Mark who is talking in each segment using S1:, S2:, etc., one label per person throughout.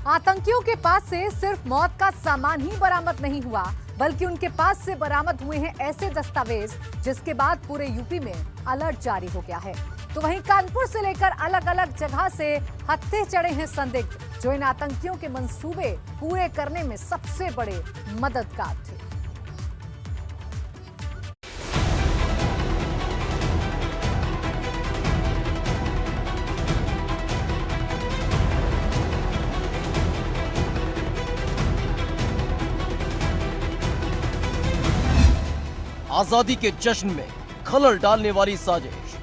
S1: आतंकियों के पास से सिर्फ मौत का सामान ही बरामद नहीं हुआ, बल्कि उनके पास से बरामद हुए हैं ऐसे दस्तावेज जिसके बाद पूरे यूपी में अलर्ट जारी हो गया है। तो वहीं कानपुर से लेकर अलग अलग जगह से हत्थे चढ़े हैं संदिग्ध, जो इन आतंकियों के मंसूबे पूरे करने में सबसे बड़े मददगार थे।
S2: आजादी के जश्न में खलल डालने वाली साजिश।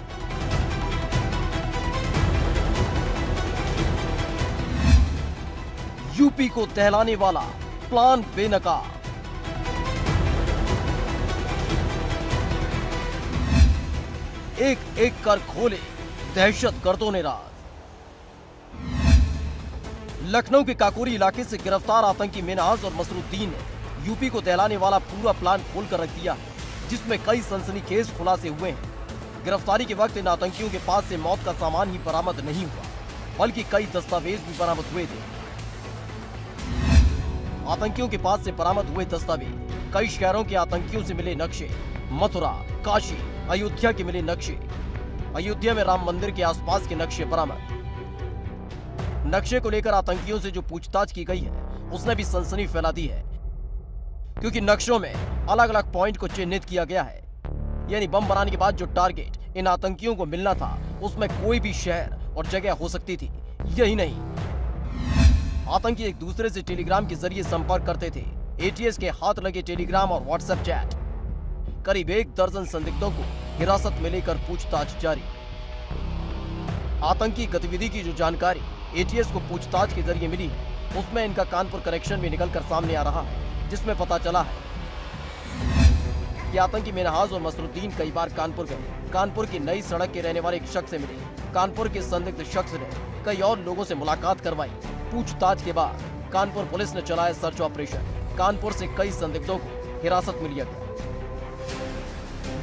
S2: यूपी को दहलाने वाला प्लान बेनकाब। एक एक कर खोले दहशतगर्दों ने राज। लखनऊ के काकोरी इलाके से गिरफ्तार आतंकी मिनहाज और मसरुद्दीन ने यूपी को दहलाने वाला पूरा प्लान खोलकर रख दिया है, जिसमें कई सनसनीखेज खुलासे हुए हैं। गिरफ्तारी के वक्त इन आतंकियों के पास से मौत का सामान ही बरामद नहीं हुआ, बल्कि कई दस्तावेज भी बरामद हुए थे। आतंकियों के पास से बरामद हुए दस्तावेज कई शहरों के आतंकियों से मिले नक्शे, मथुरा, काशी, अयोध्या के मिले नक्शे, अयोध्या में राम मंदिर के आसपास के नक्शे बरामद। नक्शे को लेकर आतंकियों से जो पूछताछ की गई है, उसने भी सनसनी फैला दी है, क्योंकि नक्शों में अलग अलग पॉइंट को चिन्हित किया गया है। यानी बम बनाने के बाद जो टारगेट इन आतंकियों को मिलना था, उसमें कोई भी शहर और जगह हो सकती थी। यही नहीं, आतंकी एक दूसरे से टेलीग्राम के जरिए संपर्क करते थे। एटीएस के हाथ लगे टेलीग्राम और व्हाट्सएप चैट। करीब 1 दर्जन संदिग्धों को हिरासत में लेकर पूछताछ जारी। आतंकी गतिविधि की जो जानकारी एटीएस को पूछताछ के जरिए मिली है, उसमें इनका कानपुर कनेक्शन भी निकलकर सामने आ रहा है, जिसमें पता चला है कि आतंकी मिनहाज और मसरुद्दीन कई बार कानपुर गए। कानपुर की नई सड़क के रहने वाले एक शख्स से मिले। कानपुर के संदिग्ध शख्स ने कई और लोगों से मुलाकात करवाई। पूछताछ के बाद कानपुर पुलिस ने चलाया सर्च ऑपरेशन। कानपुर से कई संदिग्धों को हिरासत में लिया गया।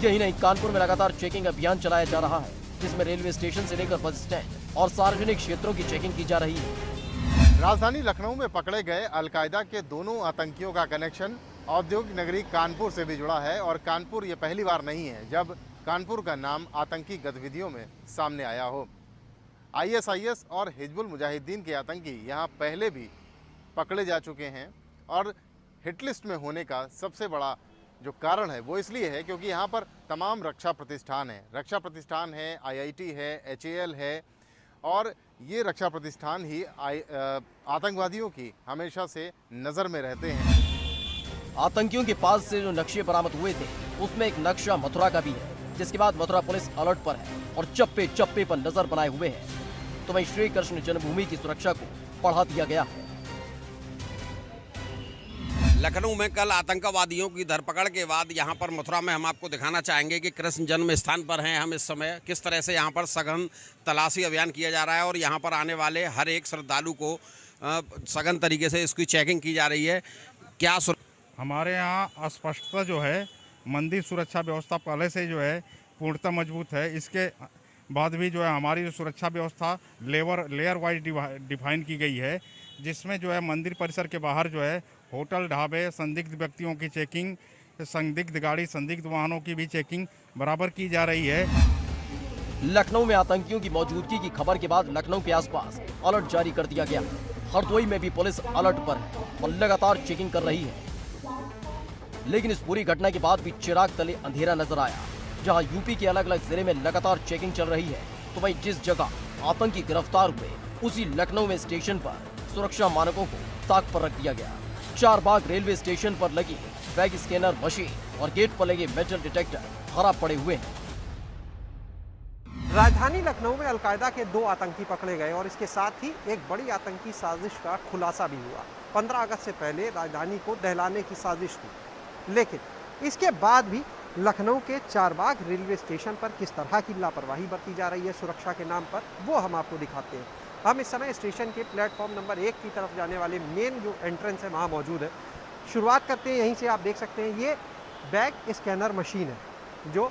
S2: यही नहीं, कानपुर में लगातार चेकिंग अभियान चलाया जा रहा है, जिसमें रेलवे स्टेशन से लेकर बस स्टैंड और सार्वजनिक क्षेत्रों की चेकिंग की जा रही है।
S3: राजधानी लखनऊ में पकड़े गए अलकायदा के दोनों आतंकियों का कनेक्शन औद्योगिक नगरी कानपुर से भी जुड़ा है, और कानपुर ये पहली बार नहीं है जब कानपुर का नाम आतंकी गतिविधियों में सामने आया हो। आईएसआईएस और हिजबुल मुजाहिदीन के आतंकी यहाँ पहले भी पकड़े जा चुके हैं, और हिटलिस्ट में होने का सबसे बड़ा जो कारण है वो इसलिए है क्योंकि यहाँ पर तमाम रक्षा प्रतिष्ठान हैं। रक्षा प्रतिष्ठान है, आईआईटी है, एचएएल है, और ये रक्षा प्रतिष्ठान ही आतंकवादियों की हमेशा से नज़र में रहते हैं।
S2: आतंकियों के पास से जो नक्शे बरामद हुए थे, उसमें एक नक्शा मथुरा का भी है, जिसके बाद मथुरा पुलिस अलर्ट पर है और चप्पे चप्पे पर नजर बनाए हुए है। तो वहीं श्री कृष्ण जन्मभूमि की सुरक्षा को बढ़ा दिया गया है।
S4: लखनऊ में कल आतंकवादियों की धरपकड़ के बाद यहाँ पर मथुरा में हम आपको दिखाना चाहेंगे कि कृष्ण जन्म स्थान पर हैं हम इस समय। किस तरह से यहाँ पर सघन तलाशी अभियान किया जा रहा है और यहाँ पर आने वाले हर एक श्रद्धालु को सघन तरीके से इसकी चेकिंग की जा रही है। क्या
S5: हमारे यहाँ स्पष्टता जो है, मंदिर सुरक्षा व्यवस्था पहले से जो है पूर्णतः मजबूत है। इसके बाद भी जो है हमारी जो सुरक्षा व्यवस्था लेयर वाइज डिफाइन की गई है, जिसमें जो है मंदिर परिसर के बाहर जो है होटल, ढाबे, संदिग्ध व्यक्तियों की चेकिंग, संदिग्ध गाड़ी, संदिग्ध वाहनों की भी चेकिंग बराबर की जा रही है।
S2: लखनऊ में आतंकियों की मौजूदगी की खबर के बाद लखनऊ के आसपास अलर्ट जारी कर दिया गया। हरदोई में भी पुलिस अलर्ट पर है और लगातार चेकिंग कर रही है। लेकिन इस पूरी घटना के बाद भी चिराग तले अंधेरा नजर आया। जहां यूपी के अलग अलग जिले में लगातार चेकिंग चल रही है, तो वहीं जिस जगह आतंकी गिरफ्तार हुए, उसी लखनऊ में स्टेशन पर सुरक्षा मानकों को ताक पर रख दिया गया। चारबाग रेलवे स्टेशन पर लगी बैग स्कैनर मशीन और गेट पर लगे मेटल डिटेक्टर खराब पड़े हुए हैं।
S6: राजधानी लखनऊ में अलकायदा के 2 आतंकी पकड़े गए और इसके साथ ही एक बड़ी आतंकी साजिश का खुलासा भी हुआ। 15 अगस्त से पहले राजधानी को दहलाने की साजिश थी, लेकिन इसके बाद भी लखनऊ के चारबाग रेलवे स्टेशन पर किस तरह की लापरवाही बरती जा रही है सुरक्षा के नाम पर, वो हम आपको दिखाते हैं। हम इस समय स्टेशन के प्लेटफॉर्म नंबर 1 की तरफ जाने वाले मेन जो एंट्रेंस है वहाँ मौजूद है। शुरुआत करते हैं यहीं से। आप देख सकते हैं ये बैग स्कैनर मशीन है जो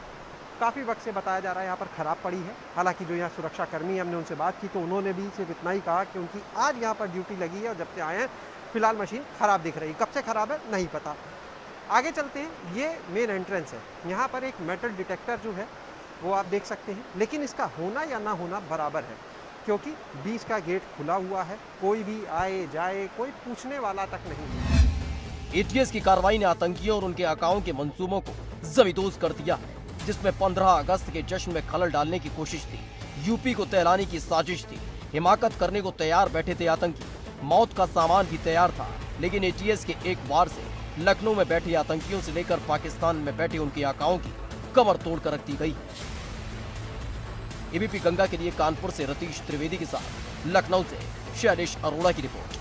S6: काफ़ी वक्त से बताया जा रहा है यहाँ पर ख़राब पड़ी है। हालांकि जो यहाँ सुरक्षा कर्मी है, हमने उनसे बात की तो उन्होंने भी सिर्फ इतना ही कहा कि उनकी आज यहाँ पर ड्यूटी लगी है और जब से आए हैं फिलहाल मशीन ख़राब दिख रही है। कब से ख़राब है नहीं पता। आगे चलते हैं, ये मेन एंट्रेंस है। यहाँ पर एक मेटल डिटेक्टर जो है वो आप देख सकते हैं, लेकिन इसका होना या ना होना बराबर है, क्योंकि बीच का गेट खुला हुआ है, कोई भी आए जाए, कोई पूछने वाला तक नहीं।
S2: एटीएस की कार्रवाई ने आतंकियों और उनके आकाओं के मंसूबों को जमींदोज कर दिया है, जिसमें 15 अगस्त के जश्न में खलल डालने की कोशिश थी, यूपी को तहलाने की साजिश थी, हिमाकत करने को तैयार बैठे थे आतंकी, मौत का सामान भी तैयार था, लेकिन एटीएस के एक वार से लखनऊ में बैठे आतंकियों से लेकर पाकिस्तान में बैठे उनके आकाओं की कमर तोड़ कर रख दी गई। एबीपी गंगा के लिए कानपुर से रतीश त्रिवेदी के साथ लखनऊ से शैलेश अरोड़ा की रिपोर्ट।